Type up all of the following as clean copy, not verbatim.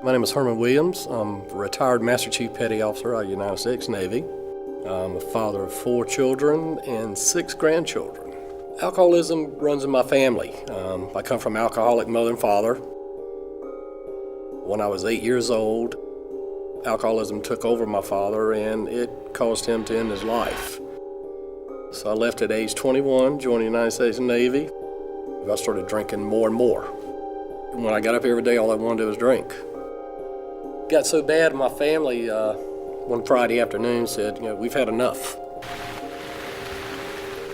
My name is Herman Williams. I'm a retired Master Chief Petty Officer of the United States Navy. I'm a father of 4 children and 6 grandchildren. Alcoholism runs in my family. I come from an alcoholic mother and father. When I was 8 years old, alcoholism took over my father and it caused him to end his life. So I left at age 21, joined the United States Navy. I started drinking more and more. When I got up every day, all I wanted to do was drink. Got so bad, my family one Friday afternoon said, we've had enough.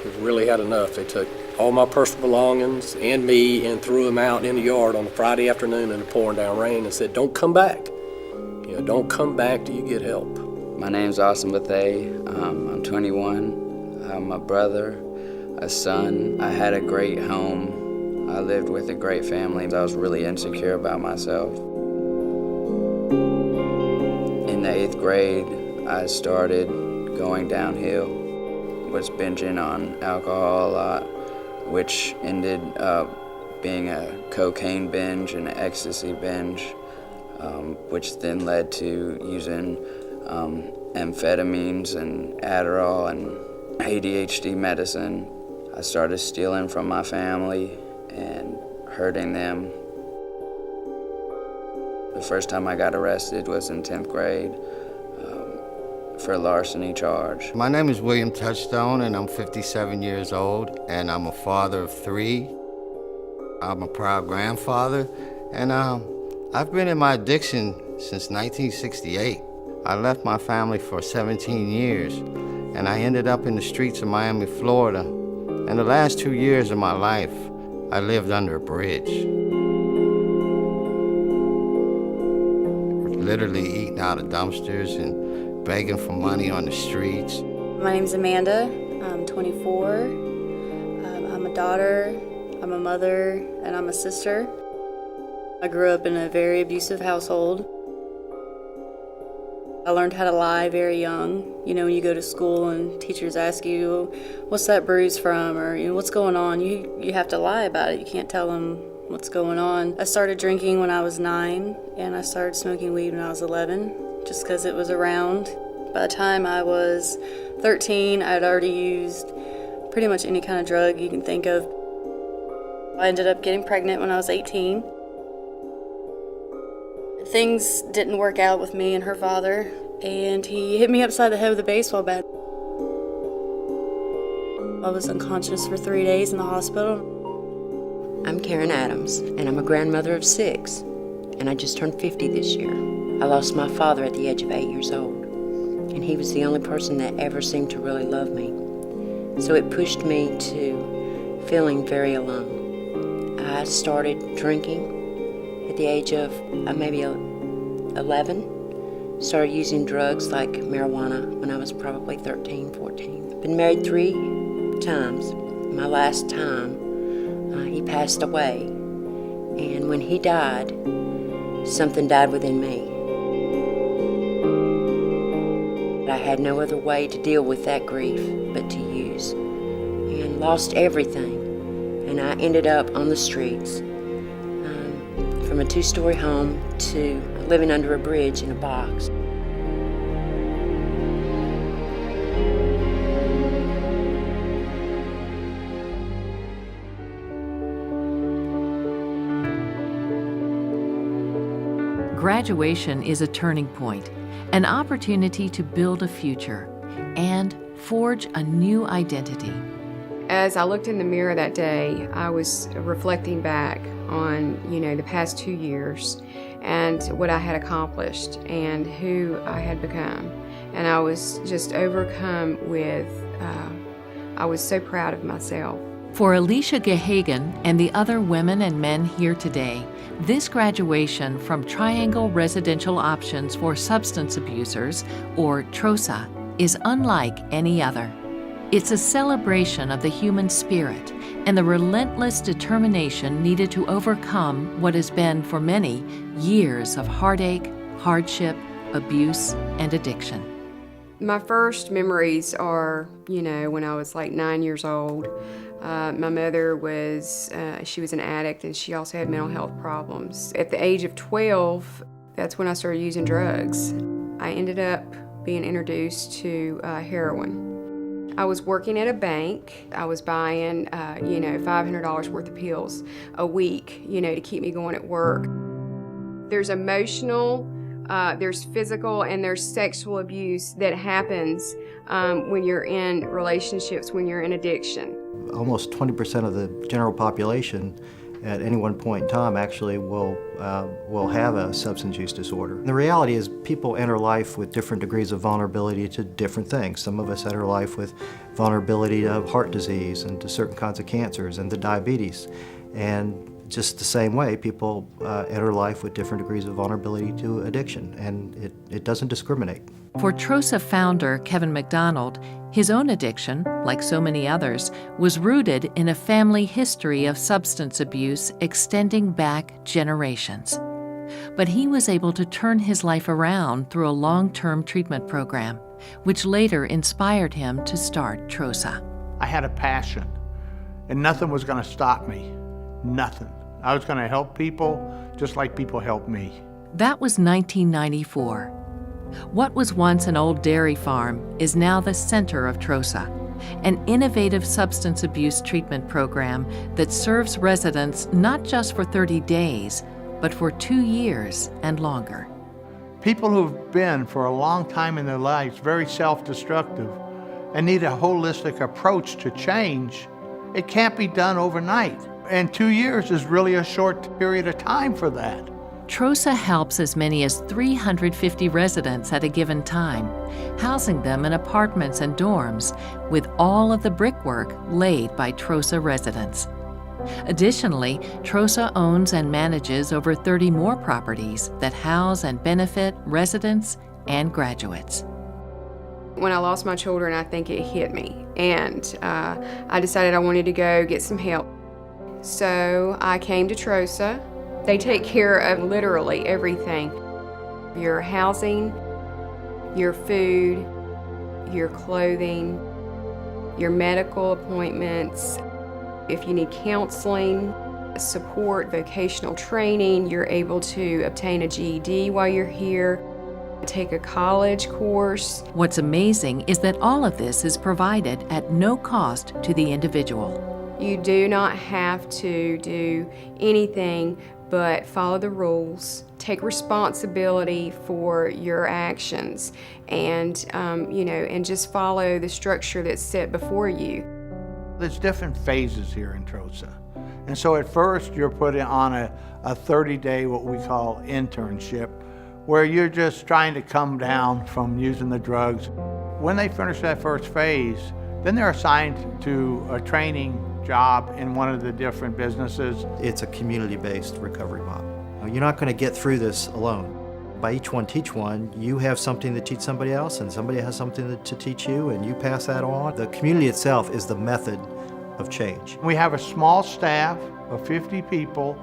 We've really had enough. They took all my personal belongings and me and threw them out in the yard on a Friday afternoon in the pouring down rain and said, don't come back. Don't come back till you get help. My name's Austin Bethay. I'm 21. I have my brother, a son. I had a great home. I lived with a great family. I was really insecure about myself. In the 8th grade, I started going downhill, was binging on alcohol a lot, which ended up being a cocaine binge and an ecstasy binge, which then led to using amphetamines and Adderall and ADHD medicine. I started stealing from my family and hurting them. The first time I got arrested was in 10th grade for a larceny charge. My name is William Touchstone, and I'm 57 years old, and I'm a father of 3. I'm a proud grandfather, and I've been in my addiction since 1968. I left my family for 17 years, and I ended up in the streets of Miami, Florida. And the last 2 years of my life, I lived under a bridge. Literally eating out of dumpsters and begging for money on the streets. My name's Amanda. I'm 24. I'm a daughter, I'm a mother, and I'm a sister. I grew up in a very abusive household. I learned how to lie very young. When you go to school and teachers ask you, what's that bruise from, or what's going on, you have to lie about it. You can't tell them what's going on. I started drinking when I was 9, and I started smoking weed when I was 11, just because it was around. By the time I was 13, I had already used pretty much any kind of drug you can think of. I ended up getting pregnant when I was 18. Things didn't work out with me and her father, and he hit me upside the head with a baseball bat. I was unconscious for 3 days in the hospital. I'm Karen Adams, and I'm a grandmother of 6, and I just turned 50 this year. I lost my father at the age of 8 years old, and he was the only person that ever seemed to really love me. So it pushed me to feeling very alone. I started drinking at the age of maybe 11. Started using drugs like marijuana when I was probably 13, 14. Been married 3 times. My last time, he passed away, and when he died, something died within me. I had no other way to deal with that grief but to use, and lost everything, and I ended up on the streets, from a 2-story home to living under a bridge in a box. Graduation is a turning point, an opportunity to build a future and forge a new identity. As I looked in the mirror that day, I was reflecting back on, the past 2 years and what I had accomplished and who I had become. And I was just overcome with, I was so proud of myself. For Alicia Gehagen and the other women and men here today, this graduation from Triangle Residential Options for Substance Abusers, or TROSA, is unlike any other. It's a celebration of the human spirit and the relentless determination needed to overcome what has been, for many, years of heartache, hardship, abuse, and addiction. My first memories are, when I was like 9 years old. My mother was, she was an addict, and she also had mental health problems. At the age of 12, That's when I started using drugs. I ended up being introduced to heroin. I was working at a bank. I was buying, $500 worth of pills a week, to keep me going at work. There's emotional, there's physical, and there's sexual abuse that happens when you're in relationships, when you're in addiction. Almost 20% of the general population at any one point in time actually will have a substance use disorder. The reality is people enter life with different degrees of vulnerability to different things. Some of us enter life with vulnerability to heart disease and to certain kinds of cancers and to diabetes. And just the same way, people enter life with different degrees of vulnerability to addiction, and it doesn't discriminate. For TROSA founder Kevin McDonald, his own addiction, like so many others, was rooted in a family history of substance abuse extending back generations. But he was able to turn his life around through a long-term treatment program, which later inspired him to start TROSA. I had a passion, and nothing was going to stop me. Nothing. I was going to help people just like people helped me. That was 1994. What was once an old dairy farm is now the center of TROSA, an innovative substance abuse treatment program that serves residents not just for 30 days, but for 2 years and longer. People who've been for a long time in their lives very self-destructive and need a holistic approach to change, it can't be done overnight. And 2 years is really a short period of time for that. TROSA helps as many as 350 residents at a given time, housing them in apartments and dorms with all of the brickwork laid by TROSA residents. Additionally, TROSA owns and manages over 30 more properties that house and benefit residents and graduates. When I lost my children, I think it hit me, and I decided I wanted to go get some help. So I came to TROSA. They take care of literally everything. Your housing, your food, your clothing, your medical appointments. If you need counseling, support, vocational training, you're able to obtain a GED while you're here, take a college course. What's amazing is that all of this is provided at no cost to the individual. You do not have to do anything but follow the rules, take responsibility for your actions, and and just follow the structure that's set before you. There's different phases here in TROSA. And so at first you're put on a 30-day, what we call internship, where you're just trying to come down from using the drugs. When they finish that first phase, then they're assigned to a training job in one of the different businesses. It's a community-based recovery model. You're not going to get through this alone. By each one teach one, you have something to teach somebody else, and somebody has something to teach you, and you pass that on. The community itself is the method of change. We have a small staff of 50 people,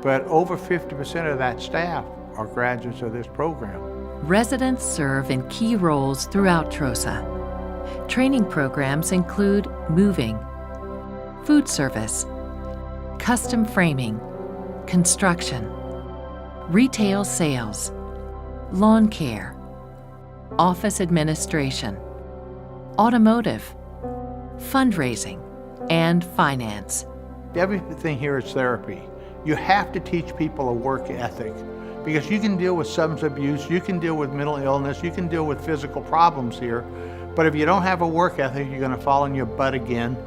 but over 50% of that staff are graduates of this program. Residents serve in key roles throughout TROSA. Training programs include moving, food service, custom framing, construction, retail sales, lawn care, office administration, automotive, fundraising, and finance. Everything here is therapy. You have to teach people a work ethic, because you can deal with substance abuse, you can deal with mental illness, you can deal with physical problems here, but if you don't have a work ethic, you're going to fall on your butt again,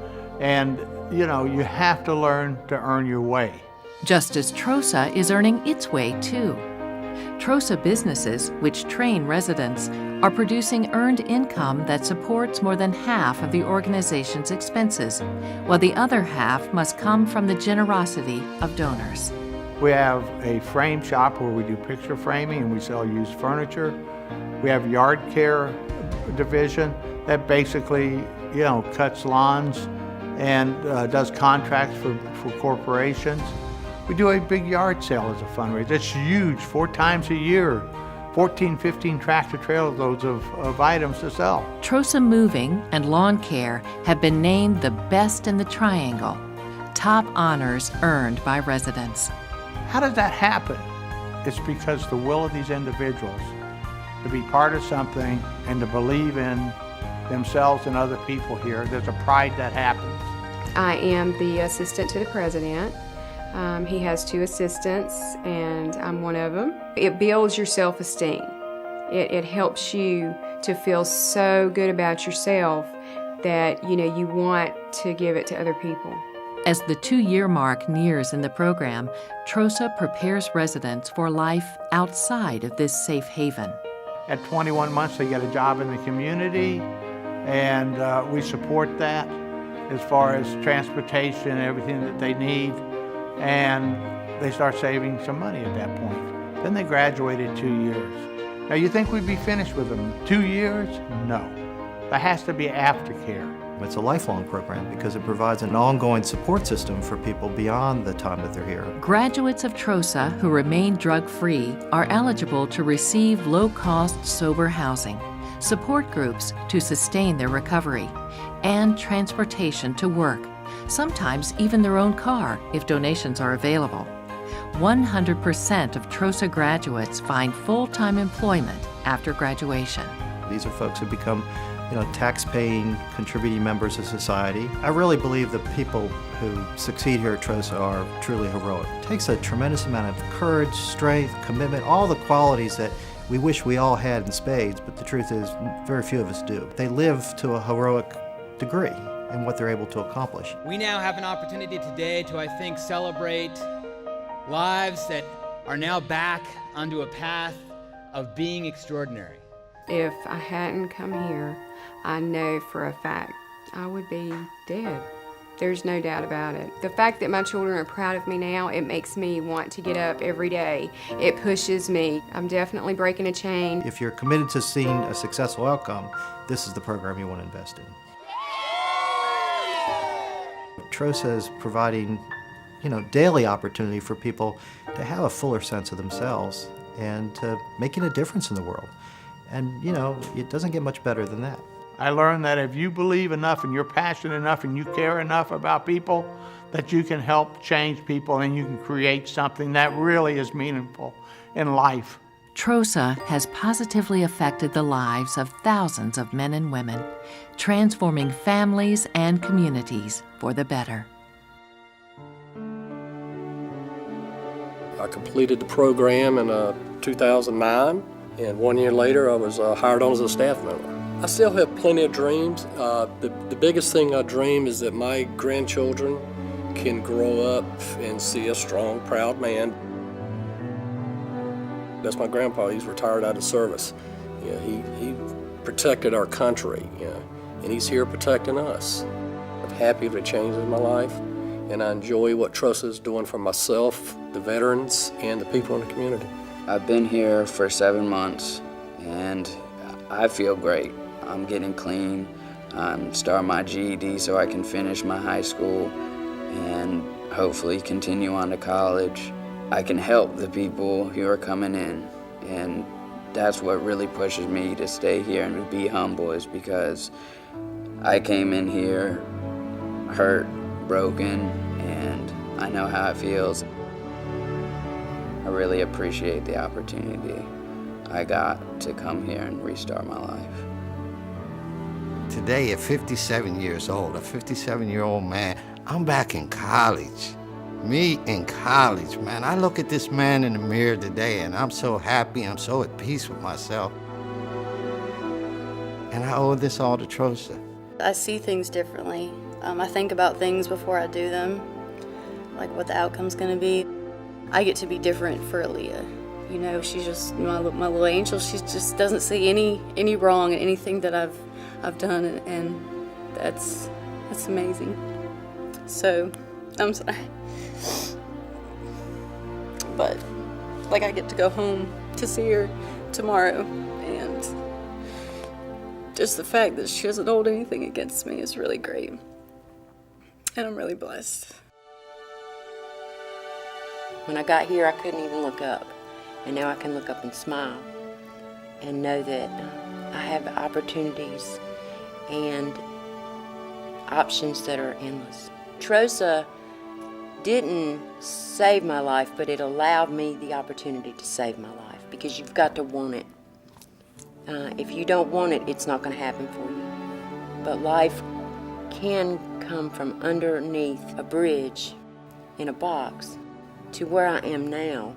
and you have to learn to earn your way. Just as TROSA is earning its way too. TROSA businesses, which train residents, are producing earned income that supports more than half of the organization's expenses, while the other half must come from the generosity of donors. We have a frame shop where we do picture framing and we sell used furniture. We have yard care division that basically, cuts lawns and does contracts for corporations. We do a big yard sale as a fundraiser. It's huge, 4 times a year, 14, 15 tractor trailer loads of items to sell. TROSA Moving and Lawn Care have been named the best in the Triangle, top honors earned by residents. How does that happen? it's because the will of these individuals to be part of something and to believe in themselves and other people here. There's a pride that happens. I am the assistant to the president. He has 2 assistants, and I'm one of them. It builds your self-esteem. It helps you to feel so good about yourself that, you want to give it to other people. As the 2-year mark nears in the program, TROSA prepares residents for life outside of this safe haven. At 21 months, they get a job in the community, and we support that as far as transportation and everything that they need, and they start saving some money at that point. Then they graduate in 2 years. Now, you think we'd be finished with them 2 years? No. There has to be aftercare. It's a lifelong program because it provides an ongoing support system for people beyond the time that they're here. Graduates of TROSA who remain drug-free are eligible to receive low-cost sober housing, support groups to sustain their recovery, and transportation to work, sometimes even their own car if donations are available. 100% of TROSA graduates find full-time employment after graduation. These are folks who become tax-paying, contributing members of society. I really believe the people who succeed here at TROSA are truly heroic. It takes a tremendous amount of courage, strength, commitment, all the qualities that we wish we all had in spades, but the truth is very few of us do. They live to a heroic degree in what they're able to accomplish. We now have an opportunity today to, I think, celebrate lives that are now back onto a path of being extraordinary. If I hadn't come here, I know for a fact I would be dead. There's no doubt about it. The fact that my children are proud of me now, it makes me want to get up every day. It pushes me. I'm definitely breaking a chain. If you're committed to seeing a successful outcome, this is the program you want to invest in. TROSA is providing, daily opportunity for people to have a fuller sense of themselves and making a difference in the world. And, it doesn't get much better than that. I learned that if you believe enough and you're passionate enough and you care enough about people, that you can help change people and you can create something that really is meaningful in life. TROSA has positively affected the lives of thousands of men and women, transforming families and communities for the better. I completed the program in 2009, and 1 year later I was hired on as a staff member. I still have plenty of dreams. The biggest thing I dream is that my grandchildren can grow up and see a strong, proud man. That's my grandpa. He's retired out of service. He protected our country, and he's here protecting us. I'm happy if it changes my life, and I enjoy what TROSA is doing for myself, the veterans, and the people in the community. I've been here for 7 months, and I feel great. I'm getting clean. I'm starting my GED so I can finish my high school and hopefully continue on to college. I can help the people who are coming in, and that's what really pushes me to stay here and to be humble, is because I came in here hurt, broken, and I know how it feels. I really appreciate the opportunity I got to come here and restart my life. Today, at 57 years old, a 57-year-old man, I'm back in college. Me in college, man. I look at this man in the mirror today and I'm so happy, I'm so at peace with myself. And I owe this all to TROSA. I see things differently. I think about things before I do them, like what the outcome's gonna be. I get to be different for Aaliyah. She's just my little angel. She just doesn't see any wrong in anything that I've done, and that's amazing. So, I'm sorry. But, I get to go home to see her tomorrow, and just the fact that she doesn't hold anything against me is really great. And I'm really blessed. When I got here, I couldn't even look up. And now I can look up and smile and know that I have opportunities and options that are endless. TROSA didn't save my life, but it allowed me the opportunity to save my life, because you've got to want it. If you don't want it, it's not going to happen for you. But life can come from underneath a bridge in a box to where I am now.